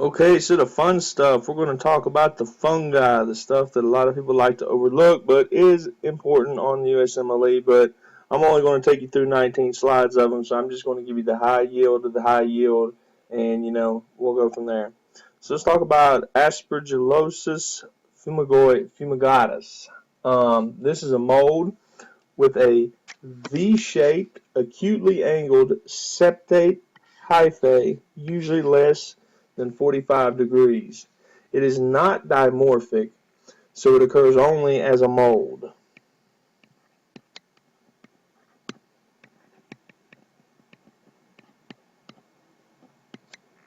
Okay, so the fun stuff. We're going to talk about the fungi, the stuff that a lot of people like to overlook, but is important on the USMLE. But I'm only going to take you through 19 slides of them, so I'm just going to give you the high yield of the high yield, and we'll go from there. So let's talk about Aspergillosis fumigatus. This is a mold with a V-shaped, acutely angled septate hyphae, usually less than 45 degrees. It is not dimorphic, so it occurs only as a mold.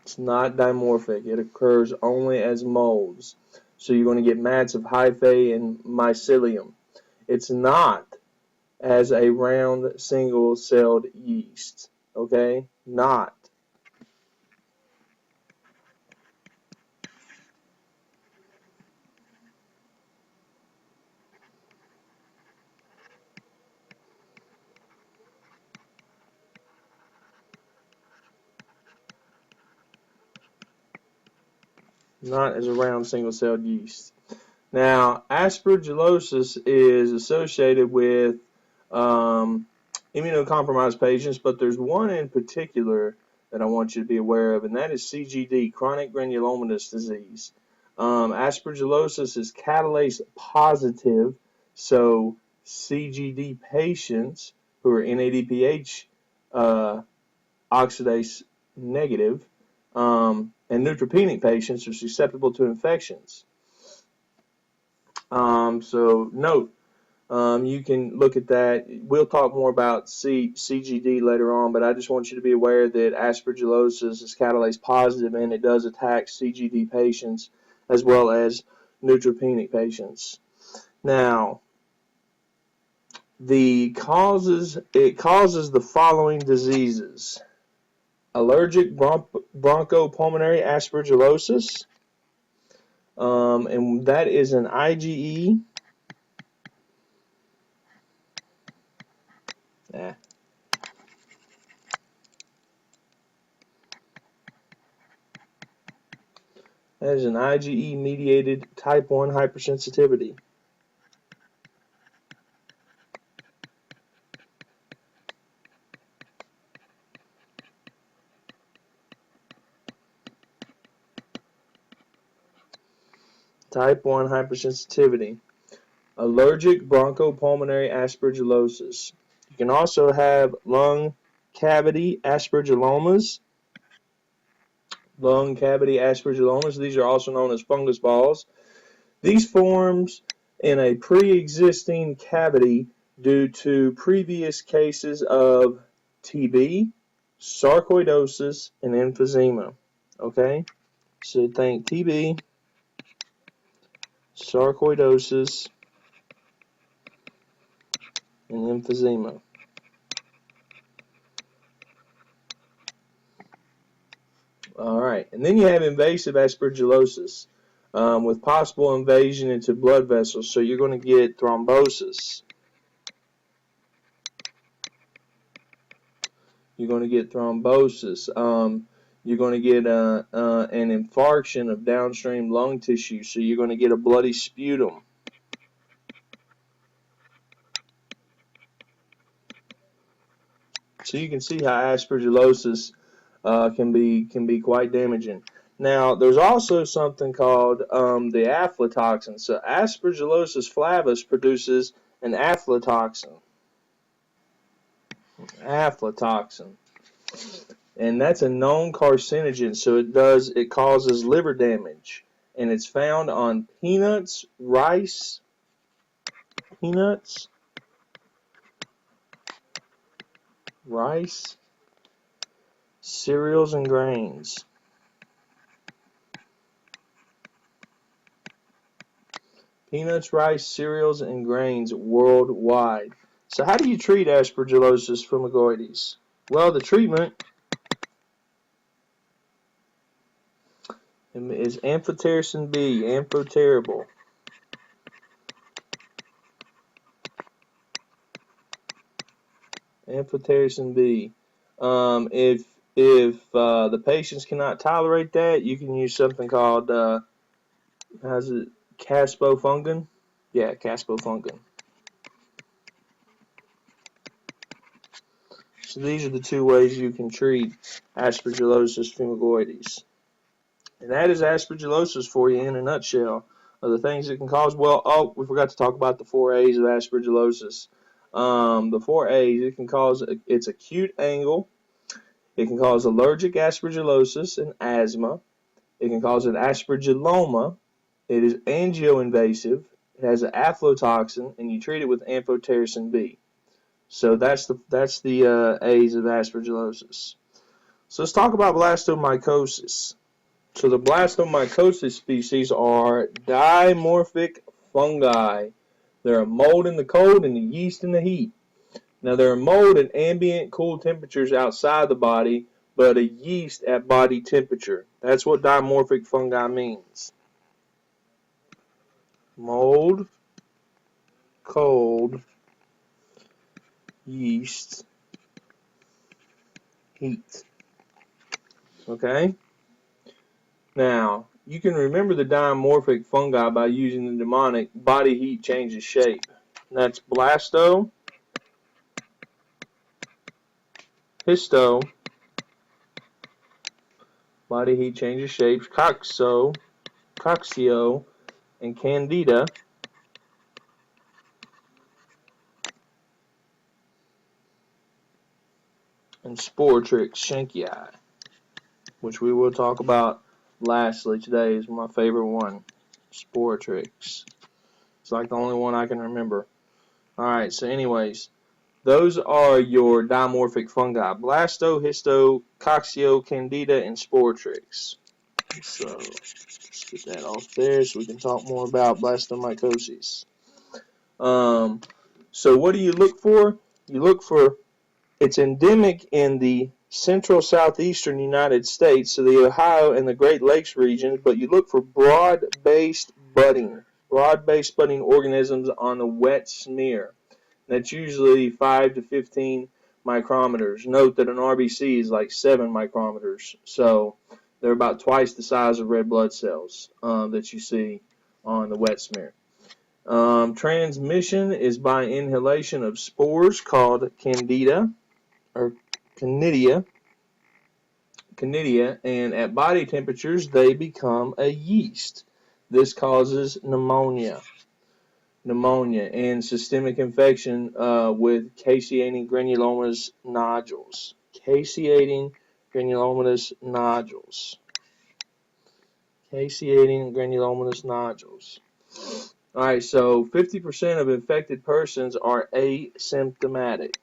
It's not dimorphic. It occurs only as molds. So you're going to get mats of hyphae and mycelium. It's not as a round single-celled yeast. Okay? Not. Not as a round single-celled yeast. Now, aspergillosis is associated with immunocompromised patients, but there's one in particular that I want you to be aware of, and that is CGD, chronic granulomatous disease. Aspergillosis is catalase positive, so CGD patients who are NADPH oxidase negative and neutropenic patients are susceptible to infections. So note, you can look at that. We'll talk more about CGD later on, but I just want you to be aware that aspergillosis is catalase positive and it does attack CGD patients as well as neutropenic patients. Now, it causes the following diseases: allergic bronchopulmonary aspergillosis, and that is an IgE. That is an IgE-mediated type 1 hypersensitivity. Type 1 hypersensitivity. Allergic bronchopulmonary aspergillosis. You can also have lung cavity aspergillomas. Lung cavity aspergillomas. These are also known as fungus balls. These forms in a pre-existing cavity due to previous cases of TB, sarcoidosis, and emphysema. Okay? So think TB, sarcoidosis, and emphysema. All right, and then you have invasive aspergillosis with possible invasion into blood vessels. So you're going to get thrombosis. You're going to get thrombosis. You're going to get an infarction of downstream lung tissue. So you're going to get a bloody sputum. So you can see how aspergillosis can be quite damaging. Now, there's also something called the aflatoxin. So Aspergillosis flavus produces an aflatoxin. Aflatoxin. And that's a known carcinogen, so it causes liver damage. And it's found on peanuts, rice, cereals, and grains. Peanuts, rice, cereals, and grains worldwide. So how do you treat Aspergillosis fumigoides? Well, the treatment is amphotericin B, amphotericin. Amphotericin B. If If the patients cannot tolerate that, you can use something called how's it, caspofungin? Yeah, caspofungin. So these are the two ways you can treat aspergillosis fumigoides. And that is aspergillosis for you in a nutshell. The things it can cause, well, oh, we forgot to talk about the 4A's of aspergillosis. The 4A's, it can cause, it's acute angle, it can cause allergic aspergillosis and asthma, it can cause an aspergilloma, it is angioinvasive, it has an aflatoxin, and you treat it with amphotericin B. So that's the A's of aspergillosis. So let's talk about blastomycosis. So the blastomycosis species are dimorphic fungi. They're a mold in the cold and a yeast in the heat. Now they're a mold at ambient cool temperatures outside the body, but a yeast at body temperature. That's what dimorphic fungi means. Mold, cold, yeast, heat. Okay? Now, you can remember the dimorphic fungi by using the mnemonic body heat changes shape. That's blasto, histo, body heat changes shapes, coxo, coxio, and candida, and Sportrix Schenkii, which we will talk about lastly today is my favorite one, Sportrix. It's like the only one I can remember. Alright, so anyways, those are your dimorphic fungi, blasto, histo, coxio, candida, and Sportrix. So let's get that off there so we can talk more about blastomycosis. So what do you look for? You look for, it's endemic in the central southeastern United States, so the Ohio and the Great Lakes regions, but you look for broad-based budding organisms on the wet smear. That's usually 5 to 15 micrometers. Note that an RBC is like 7 micrometers, so they're about twice the size of red blood cells that you see on the wet smear. Transmission is by inhalation of spores called candida or canidia, and at body temperatures they become a yeast. This causes pneumonia and systemic infection with caseating granulomatous nodules. Caseating granulomatous nodules. Caseating granulomatous nodules. Alright, so 50% of infected persons are asymptomatic.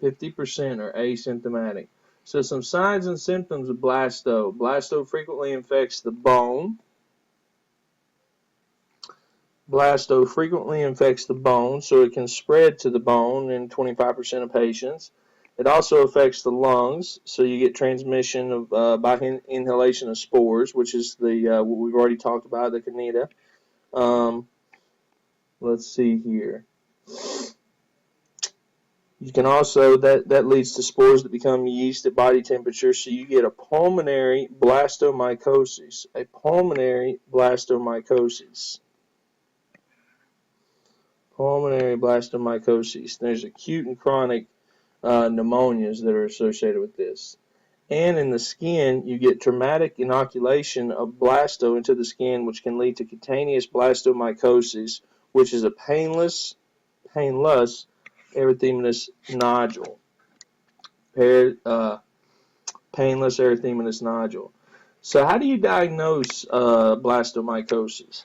50% are asymptomatic. So some signs and symptoms of blasto. Blasto frequently infects the bone. Blasto frequently infects the bone, so it can spread to the bone in 25% of patients. It also affects the lungs, so you get transmission of by inhalation of spores, which is the what we've already talked about, the candida. Let's see here. You can also, that leads to spores that become yeast at body temperature, so you get a pulmonary blastomycosis. A pulmonary blastomycosis. Pulmonary blastomycosis. There's acute and chronic pneumonias that are associated with this. And in the skin, you get traumatic inoculation of blasto into the skin, which can lead to cutaneous blastomycosis, which is a painless erythematous nodule. Painless erythematous nodule. So how do you diagnose blastomycosis?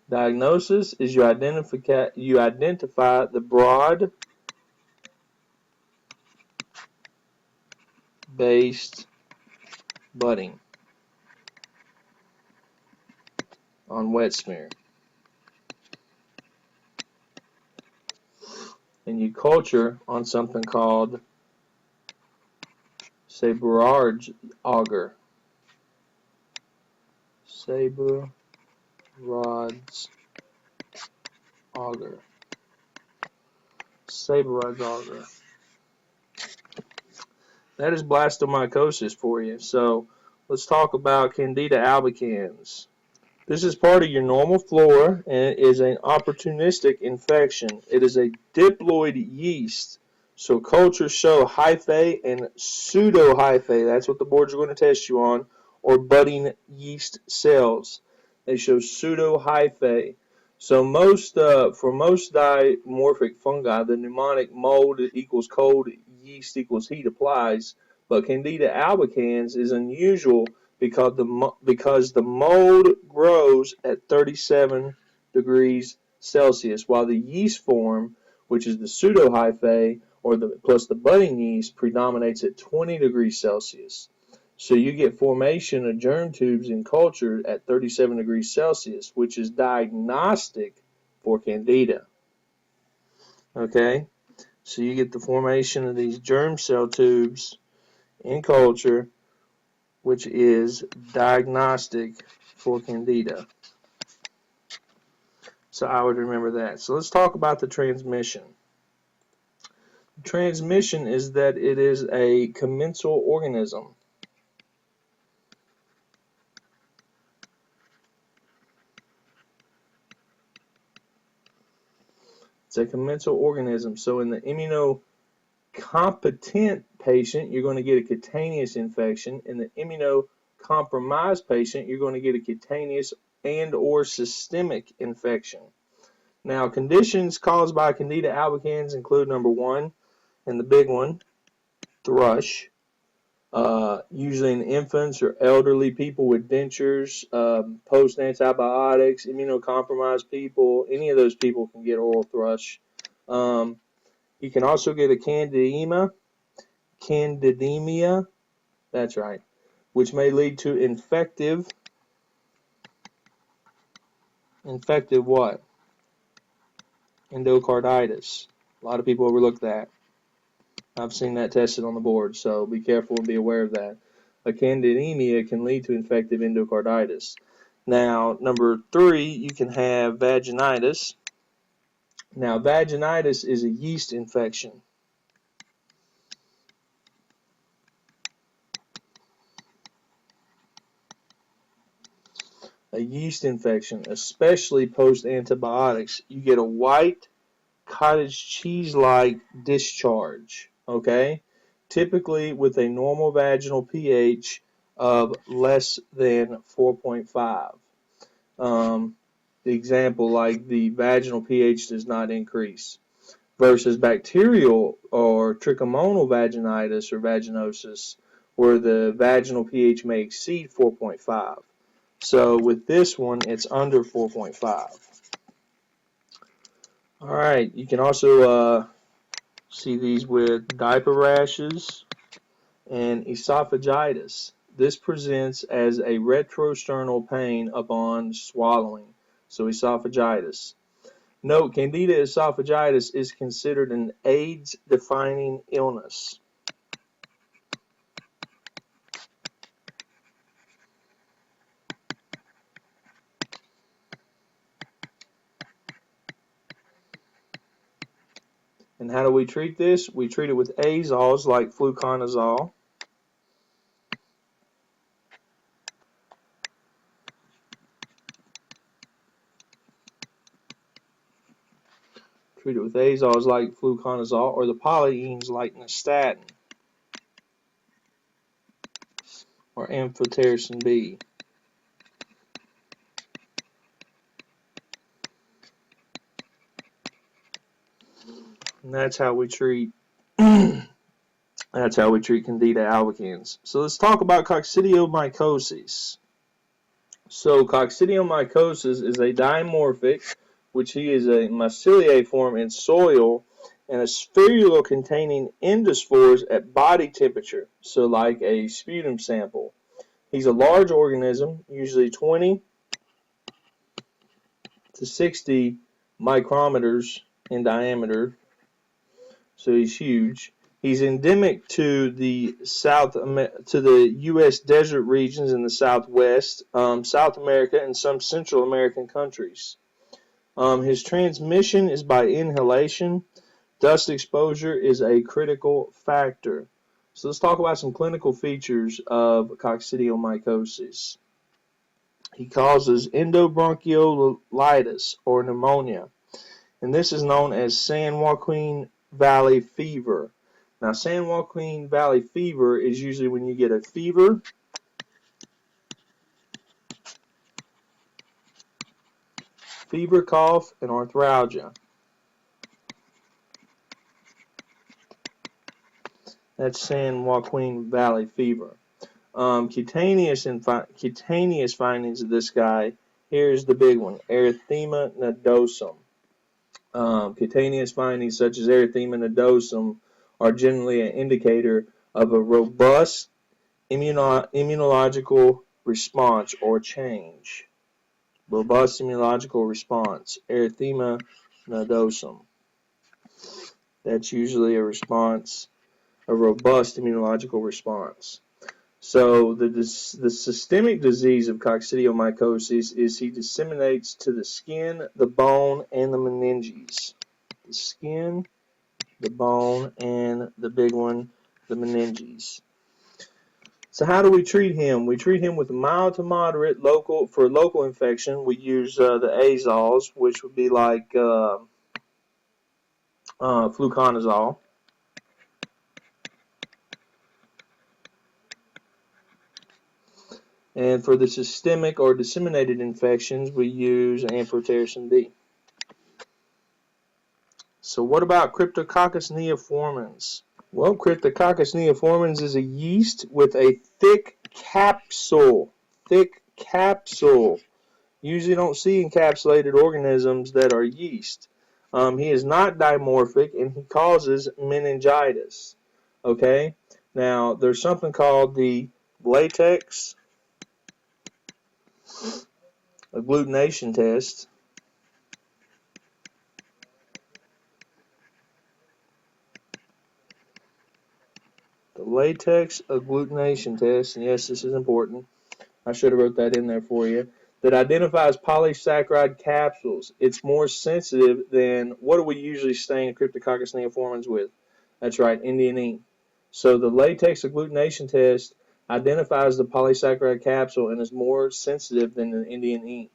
Diagnosis is you identify the broad-based budding on wet smear. And you culture on something called Say Berard's auger. Saber Rod's auger. Saber Rod's auger. That is blastomycosis for you. So let's talk about Candida albicans. This is part of your normal flora, and it is an opportunistic infection. It is a diploid yeast. So cultures show hyphae and pseudohyphae. That's what the boards are going to test you on, or budding yeast cells. They show pseudohyphae. So for most dimorphic fungi, the mnemonic mold equals cold, yeast equals heat applies. But Candida albicans is unusual because the mold grows at 37 degrees Celsius, while the yeast form, which is the pseudohyphae plus the budding yeast, predominates at 20 degrees Celsius. So you get formation of germ tubes in culture at 37 degrees Celsius, which is diagnostic for Candida. Okay, so you get the formation of these germ cell tubes in culture, which is diagnostic for Candida. So I would remember that. So let's talk about the transmission. The transmission is that it is a commensal organism. It's a commensal organism. So in the immunocompetent patient, you're going to get a cutaneous infection. In the immunocompromised patient, you're going to get a cutaneous and or systemic infection. Now, conditions caused by Candida albicans include number one, and the big one, thrush. Usually in infants or elderly people with dentures, post-antibiotics, immunocompromised people, any of those people can get oral thrush. You can also get a candidemia, that's right, which may lead to infective what? Endocarditis. A lot of people overlook that. I've seen that tested on the board, so be careful and be aware of that. A candidemia can lead to infective endocarditis. Now, number three, you can have vaginitis. Now, vaginitis is a yeast infection. A yeast infection, especially post-antibiotics. You get a white cottage cheese-like discharge, okay? Typically with a normal vaginal pH of less than 4.5. The example, like the vaginal pH does not increase, versus bacterial or trichomonal vaginitis or vaginosis, where the vaginal pH may exceed 4.5. So with this one, it's under 4.5. All right, you can also see these with diaper rashes and esophagitis. This presents as a retrosternal pain upon swallowing, so esophagitis. Note, Candida esophagitis is considered an AIDS-defining illness. And how do we treat this? We treat it with azoles like fluconazole. Treat it with azoles like fluconazole, or the polyenes like nystatin or amphotericin B. And that's how we treat Candida albicans. So let's talk about coccidiomycosis. So coccidiomycosis is a dimorphic, which is a myceliae form in soil, and a spherule containing endospores at body temperature, so like a sputum sample. He's a large organism, usually 20 to 60 micrometers in diameter, so he's huge. He's endemic to the U.S. desert regions in the Southwest, South America, and some Central American countries. His transmission is by inhalation. Dust exposure is a critical factor. So let's talk about some clinical features of coccidiomycosis. He causes endobronchiolitis or pneumonia, and this is known as San Joaquin Valley fever. Now, San Joaquin Valley fever is usually when you get a fever, cough, and arthralgia. That's San Joaquin Valley fever. Cutaneous findings of this guy. Here's the big one: erythema nodosum. Cutaneous findings such as erythema nodosum are generally an indicator of a robust immunological response or change. Robust immunological response, erythema nodosum. That's usually a response, a robust immunological response. So the systemic disease of coccidiomycosis is he disseminates to the skin, the bone, and the meninges. The skin, the bone, and the big one, the meninges. So how do we treat him? We treat him with mild to moderate local infection. We use the azoles, which would be like fluconazole. And for the systemic or disseminated infections, we use amphotericin B. So what about Cryptococcus neoformans? Well, Cryptococcus neoformans is a yeast with a thick capsule. Thick capsule. Usually don't see encapsulated organisms that are yeast. He is not dimorphic and he causes meningitis. Okay? Now, there's something called the latex agglutination test. The latex agglutination test, and yes, this is important. I should have wrote that in there for you. That identifies polysaccharide capsules. It's more sensitive than what do we usually stain Cryptococcus neoformans with? That's right, Indian ink. So the latex agglutination test identifies the polysaccharide capsule and is more sensitive than the Indian ink.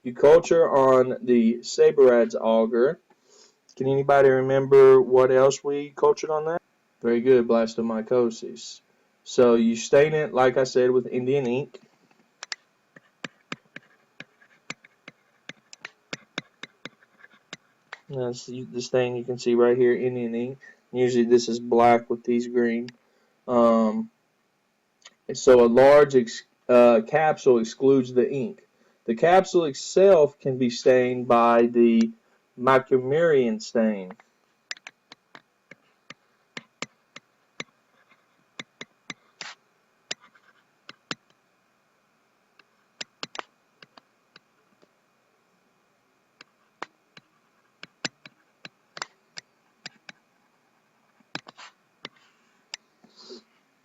You culture on the Sabarides agar. Can anybody remember what else we cultured on that? Very good, blastomycosis. So you stain it, like I said, with Indian ink. That's the stain you can see right here, Indian ink. Usually this is black with these green. So a large capsule excludes the ink. The capsule itself can be stained by the Macumerian stain.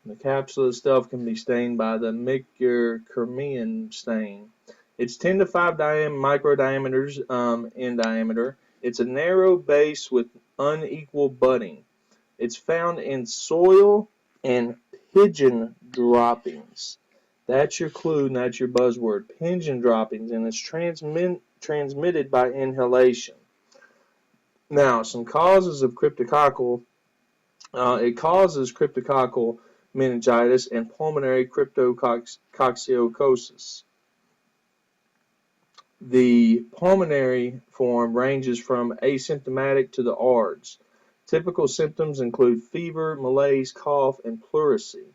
The capsule itself can be stained by the Macumerian stain. It's 10 to 5 microdiameters in diameter. It's a narrow base with unequal budding. It's found in soil and pigeon droppings. That's your clue, and that's your buzzword. Pigeon droppings, and it's transmitted by inhalation. Now, some causes of cryptococcal. It causes cryptococcal meningitis and pulmonary cryptococcidiosis. The pulmonary form ranges from asymptomatic to the ARDS. Typical symptoms include fever, malaise, cough, and pleurisy.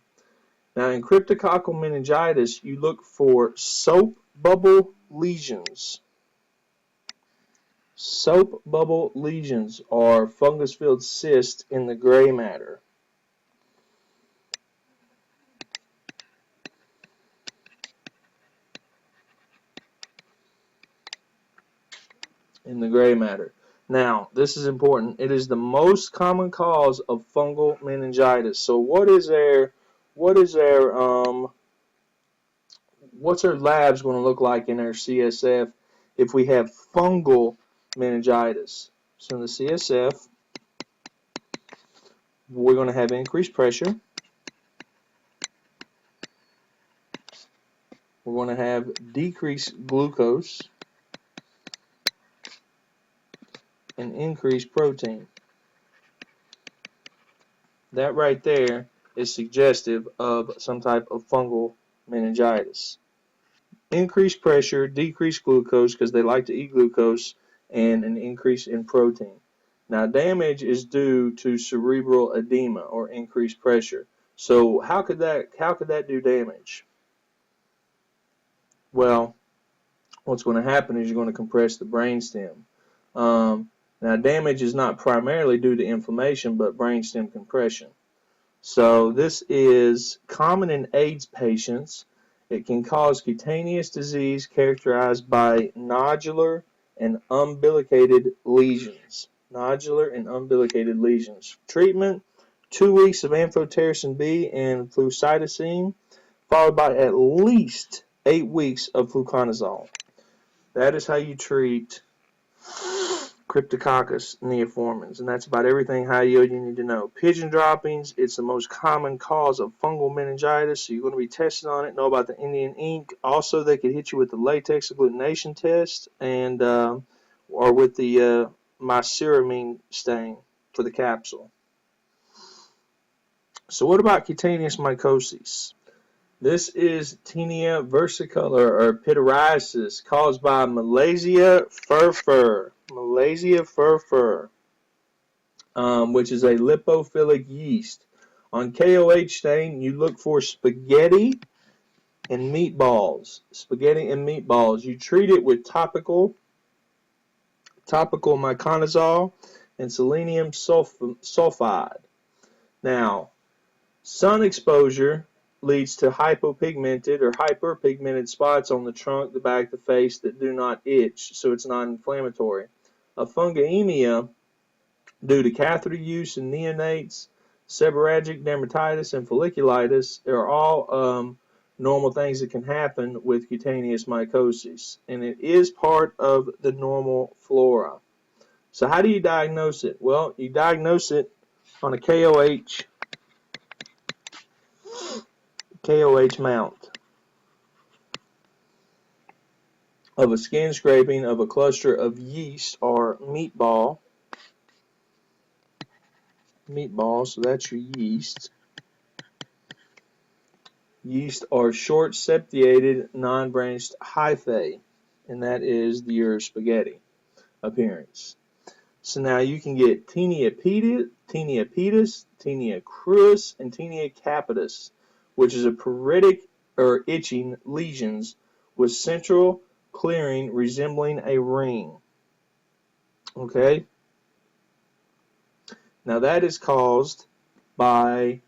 Now, in cryptococcal meningitis, you look for soap bubble lesions. Soap bubble lesions are fungus-filled cysts in the gray matter. In the gray matter. Now, this is important. It is the most common cause of fungal meningitis. So what's our labs going to look like in our CSF if we have fungal meningitis? So in the CSF, we're going to have increased pressure. We're going to have decreased glucose and increased protein. That right there is suggestive of some type of fungal meningitis. Increased pressure, decreased glucose because they like to eat glucose, and an increase in protein. Now, damage is due to cerebral edema or increased pressure. So how could that do damage? Well, what's going to happen is you're going to compress the brainstem. Now, damage is not primarily due to inflammation, but brainstem compression. So this is common in AIDS patients. It can cause cutaneous disease characterized by nodular and umbilicated lesions. Nodular and umbilicated lesions. Treatment: 2 weeks of amphotericin B and flucytosine, followed by at least 8 weeks of fluconazole. That is how you treat Cryptococcus neoformans, and that's about everything high yield you need to know. Pigeon droppings, it's the most common cause of fungal meningitis, so you're going to be tested on it. Know about the Indian ink. Also, they could hit you with the latex agglutination test and or with the mycéramine stain for the capsule. So what about cutaneous mycosis? This is Tinea versicolor or pityriasis caused by Malassezia furfur. Malassezia furfur, which is a lipophilic yeast. On KOH stain, you look for spaghetti and meatballs. Spaghetti and meatballs. You treat it with topical miconazole and selenium sulfide. Now, sun exposure leads to hypopigmented or hyperpigmented spots on the trunk, the back, the face that do not itch, so it's not inflammatory. A fungemia due to catheter use in neonates, seborrheic dermatitis, and folliculitis are all normal things that can happen with cutaneous mycosis, and it is part of the normal flora. So how do you diagnose it? Well, you diagnose it on a KOH mount of a skin scraping of a cluster of yeast or meatball, so that's your yeast. Yeast are short septated non-branched hyphae, and that is your spaghetti appearance. So now you can get Tinea pedis, Tinea cruis, and Tinea capitis, which is a pruritic or itching lesions with central clearing resembling a ring. Okay? Now that is caused by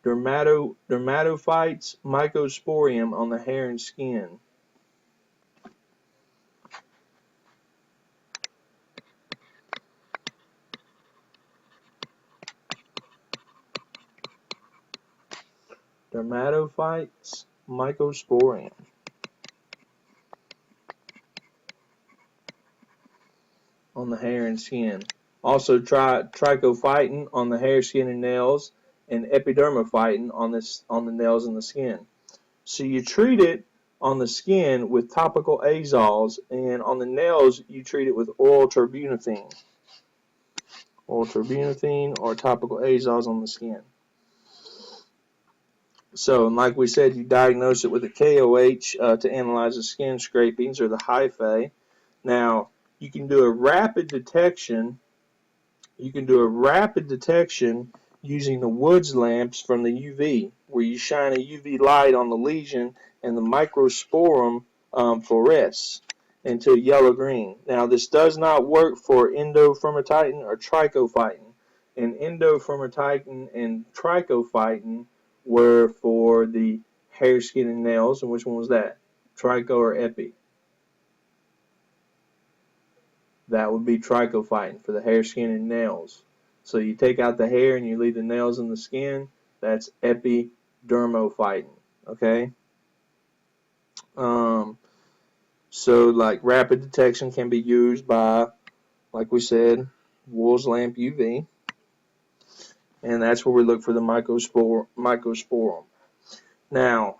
dermatophytes mycosporium on the hair and skin. Dermatophytes mycosporium on the hair and skin. Also trichophyton on the hair, skin, and nails, and epidermophyton on the nails and the skin. So you treat it on the skin with topical azoles, and on the nails you treat it with oral terbinafine. Oral terbinafine or topical azoles on the skin. So, like we said, you diagnose it with a KOH to analyze the skin scrapings or the hyphae. Now, you can do a rapid detection. Using the Woods lamps from the UV, where you shine a UV light on the lesion and the microsporum fluoresces into yellow-green. Now, this does not work for endophthalmitis or trichophyton. And endophthalmitis and trichophyton were for the hair, skin, and nails. And which one was that? Tricho or epi? That would be trichophyton for the hair, skin, and nails. So you take out the hair and you leave the nails and the skin. That's epidermophyton. Okay. So like rapid detection can be used by, like we said, Wool's lamp UV, and that's where we look for the mycosporum. Now,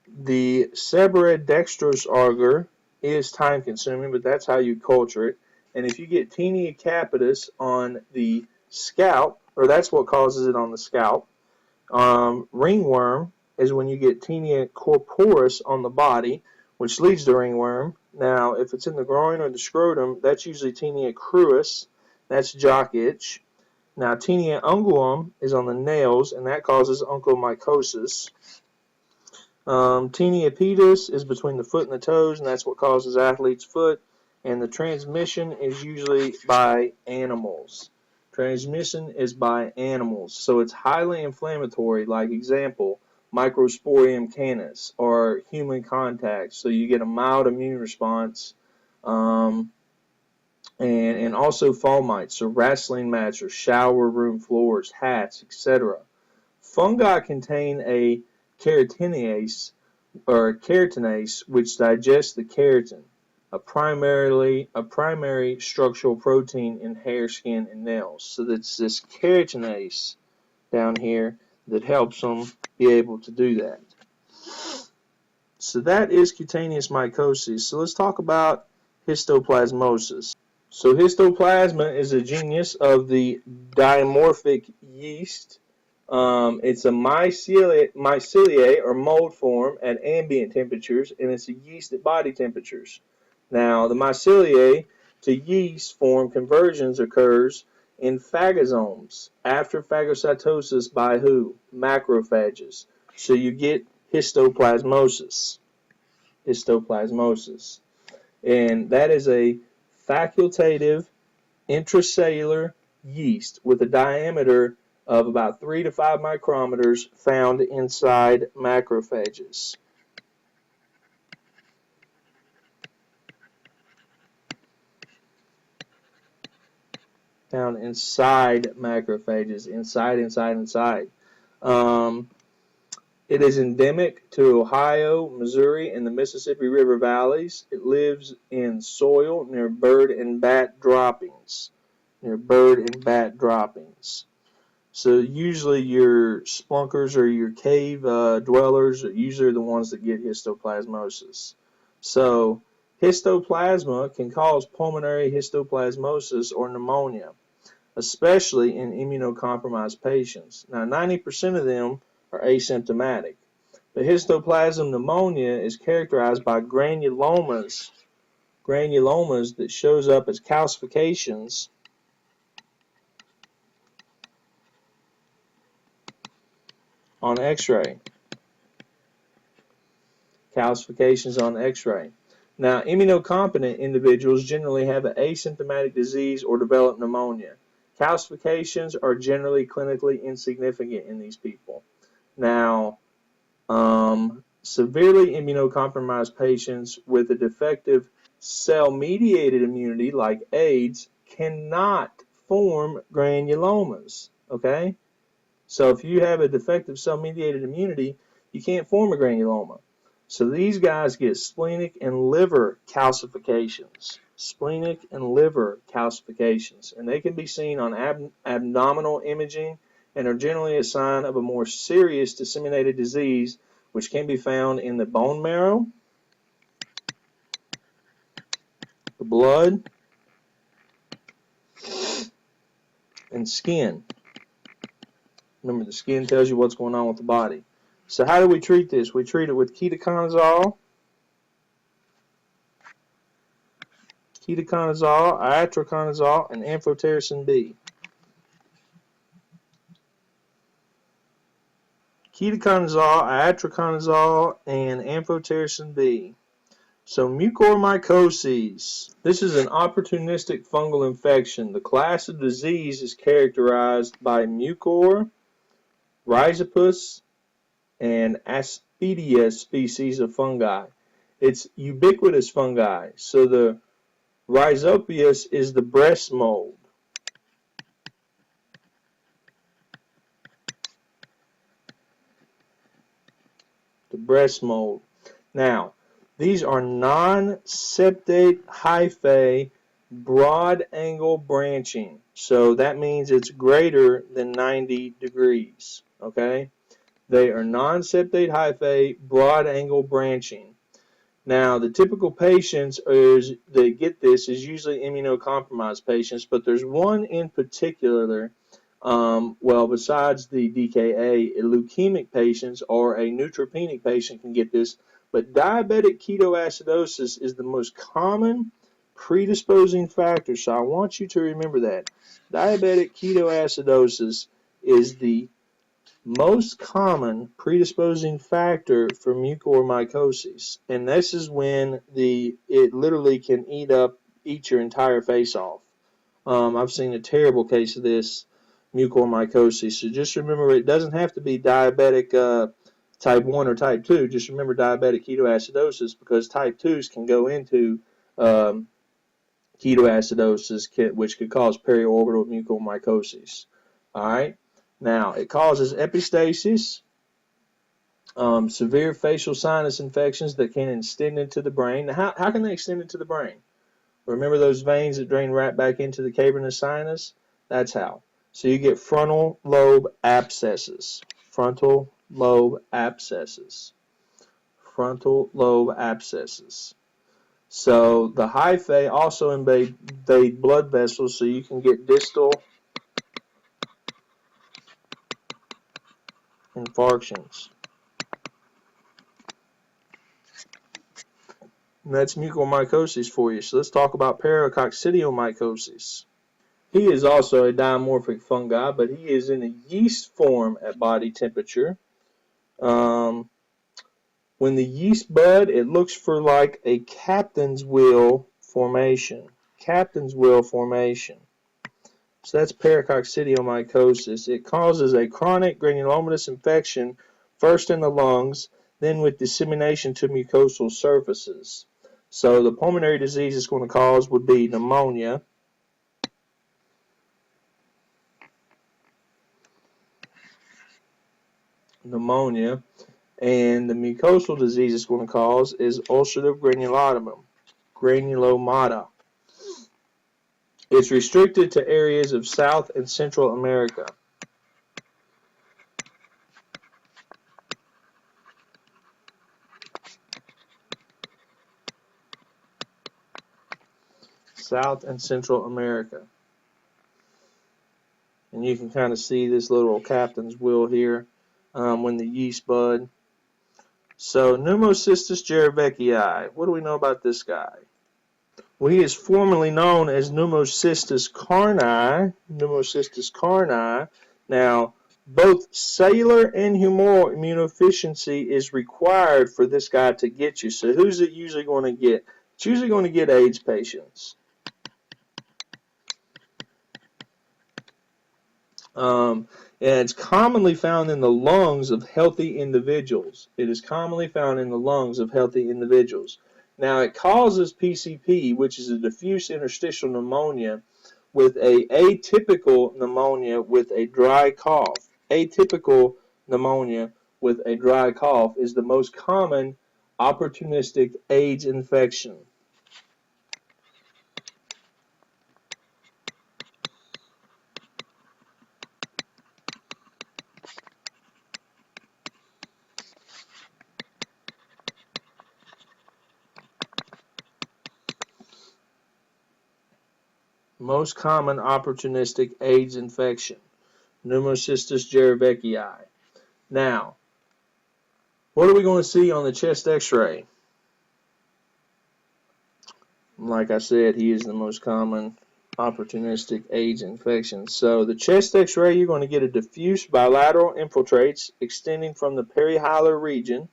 the Seborrheic dextrose agar is time consuming, but that's how you culture it. And if you get Taenia capitis on the scalp, or that's what causes it on the scalp, ringworm is when you get Taenia corporis on the body, which leads to ringworm. Now, if it's in the groin or the scrotum, that's usually Taenia cruis, that's jock itch. Now, Taenia unguum is on the nails, and that causes onychomycosis. Taenia pedis is between the foot and the toes, and that's what causes athlete's foot. And the transmission is usually by animals. Transmission is by animals, so it's highly inflammatory. Like example, Microsporium canis or human contact. So you get a mild immune response, and also fomites, so wrestling mats or shower room floors, hats, etc. Fungi contain a keratinase which digests the keratin, a primary structural protein in hair, skin, and nails. So that's this keratinase down here that helps them be able to do that. So that is cutaneous mycosis. So let's talk about histoplasmosis. So histoplasma is a genus of the dimorphic yeast. It's a myceliae or mold form at ambient temperatures, and it's a yeast at body temperatures. Now, the myceliae to yeast form conversions occurs in phagosomes after phagocytosis by who? Macrophages. So you get histoplasmosis. Histoplasmosis. And that is a facultative intracellular yeast with a diameter of about 3 to 5 micrometers found inside macrophages. Found inside macrophages, inside. It is endemic to Ohio, Missouri, and the Mississippi River valleys. It lives in soil near bird and bat droppings. So usually your spelunkers or your cave dwellers usually are the ones that get histoplasmosis. So histoplasma can cause pulmonary histoplasmosis or pneumonia, especially in immunocompromised patients. Now 90% of them are asymptomatic. The histoplasm pneumonia is characterized by granulomas that shows up as calcifications on X-ray. Calcifications on X-ray. Now, immunocompetent individuals generally have an asymptomatic disease or develop pneumonia. Calcifications are generally clinically insignificant in these people. Now, severely immunocompromised patients with a defective cell-mediated immunity like AIDS cannot form granulomas, okay? So if you have a defective cell-mediated immunity, you can't form a granuloma. So these guys get splenic and liver calcifications. And they can be seen on abdominal imaging and are generally a sign of a more serious disseminated disease, which can be found in the bone marrow, the blood, and skin. Remember, the skin tells you what's going on with the body. So how do we treat this? We treat it with ketoconazole, itraconazole, and amphotericin B. Ketoconazole, itraconazole, and amphotericin B. So mucormycosis. This is an opportunistic fungal infection. The class of disease is characterized by mucor, rhizopus, and Aspergillus species of fungi. It's ubiquitous fungi. So the Rhizopius is the breast mold. The breast mold. Now, these are non-septate hyphae broad angle branching. So that means it's greater than 90 degrees. Okay? They are non-septate hyphae broad angle branching. Now, the typical patients that get this is usually immunocompromised patients, but there's one in particular. Well, besides the DKA, leukemic patients or a neutropenic patient can get this, but diabetic ketoacidosis is the most common predisposing factor. So I want you to remember that. Diabetic ketoacidosis is the most common predisposing factor for mucormycosis, and this is when it literally can eat your entire face off. I've seen a terrible case of this mucormycosis. So just remember, it doesn't have to be diabetic type 1 or type 2. Just remember diabetic ketoacidosis, because type 2s can go into ketoacidosis, which could cause periorbital mucormycosis. All right. Now, it causes epistasis, severe facial sinus infections that can extend into the brain. Now, how can they extend into the brain? Remember those veins that drain right back into the cavernous sinus? That's how. So you get frontal lobe abscesses. Frontal lobe abscesses. Frontal lobe abscesses. So the hyphae also invade blood vessels, so you can get distal infarctions. And that's mucormycosis for you. So let's talk about paracoccidiomycosis. He is also a dimorphic fungi, but he is in a yeast form at body temperature. When the yeast bud, it looks for like a captain's wheel formation. Captain's wheel formation. So that's paracoccidiomycosis. It causes a chronic granulomatous infection, first in the lungs, then with dissemination to mucosal surfaces. So the pulmonary disease it's going to cause would be pneumonia. Pneumonia. And the mucosal disease it's going to cause is ulcerative granulomata. It's restricted to areas of South and Central America. South and Central America. And you can kind of see this little captain's wheel here when the yeast bud. So Pneumocystis jirovecii. What do we know about this guy? Well, he is formerly known as Pneumocystis carni. Pneumocystis carni. Now, both cellular and humoral immunodeficiency is required for this guy to get you. So who's it usually going to get? It's usually going to get AIDS patients. And it's commonly found in the lungs of healthy individuals. It is commonly found in the lungs of healthy individuals. Now, it causes PCP, which is a diffuse interstitial pneumonia, with a atypical pneumonia with a dry cough. Atypical pneumonia with a dry cough is the most common opportunistic AIDS infection. Most common opportunistic AIDS infection, Pneumocystis jirovecii. Now, what are we going to see on the chest x-ray? Like I said, he is the most common opportunistic AIDS infection. So the chest x-ray, you're going to get a diffuse bilateral infiltrates extending from the perihilar region.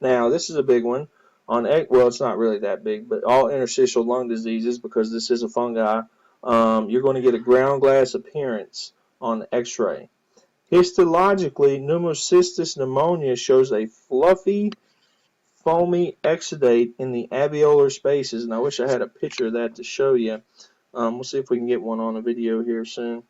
Now, this is a big one. Well, it's not really that big, but all interstitial lung diseases, because this is a fungi, you're going to get a ground glass appearance on x-ray. Histologically, Pneumocystis pneumonia shows a fluffy foamy exudate in the alveolar spaces, and I wish I had a picture of that to show you. We'll see if we can get one on a video here soon.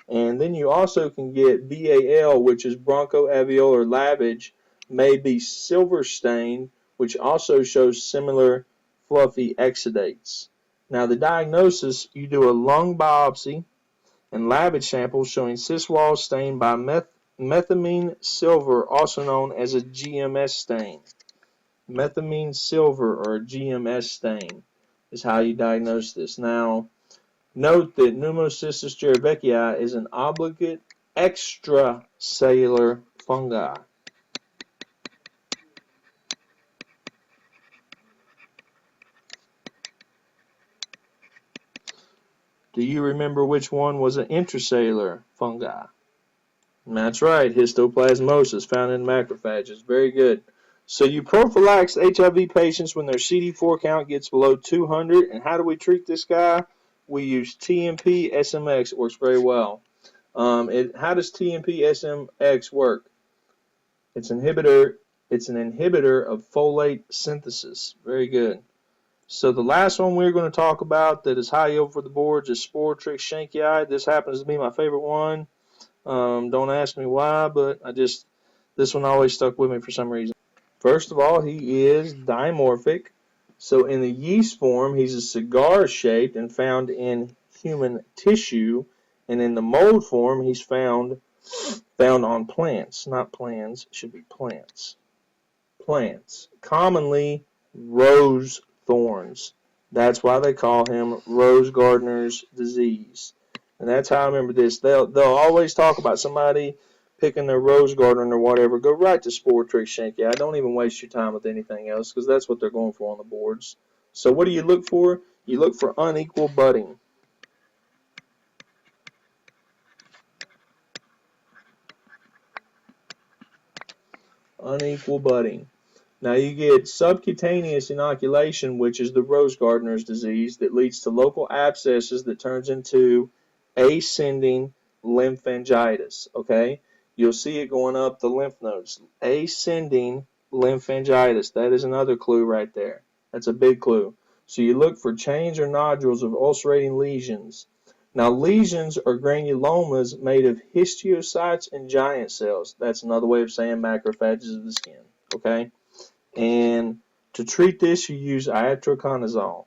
And then you also can get BAL, which is bronchoalveolar lavage, may be silver stained, which also shows similar fluffy exudates. Now the diagnosis, you do a lung biopsy and lavage samples showing cyst walls stained by methamine silver, also known as a GMS stain. Methamine silver, or a GMS stain, is how you diagnose this. Now, note that Pneumocystis jirovecii is an obligate extracellular fungi. Do you remember which one was an intracellular fungi? That's right, histoplasmosis, found in macrophages. Very good. So you prophylax HIV patients when their CD4 count gets below 200. And how do we treat this guy? We use TMP SMX. It works very well. How does TMP SMX work? It's an inhibitor of folate synthesis. Very good. So the last one we're going to talk about that is high over the boards is Sportrix shankii. This happens to be my favorite one. Don't ask me why, but this one always stuck with me for some reason. First of all, he is dimorphic. So in the yeast form, he's a cigar shaped and found in human tissue, and in the mold form, he's found on plants, not plants. It should be plants. Plants, commonly rose thorns. That's why they call him rose gardener's disease. And that's how I remember this. They'll always talk about somebody picking their rose garden or whatever. Go right to Sportrix shankii. Don't even waste your time with anything else, because that's what they're going for on the boards. So what do you look for? You look for unequal budding. Unequal budding. Now you get subcutaneous inoculation, which is the rose gardener's disease that leads to local abscesses that turns into ascending lymphangitis. Okay, you'll see it going up the lymph nodes. Ascending lymphangitis. That is another clue right there. That's a big clue. So you look for chains or nodules of ulcerating lesions. Now lesions are granulomas made of histiocytes and giant cells. That's another way of saying macrophages of the skin. Okay. And to treat this, you use itraconazole.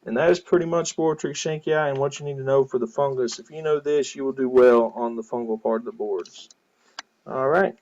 And that is pretty much Sportrix shankii and what you need to know for the fungus. If you know this, you will do well on the fungal part of the boards. All right.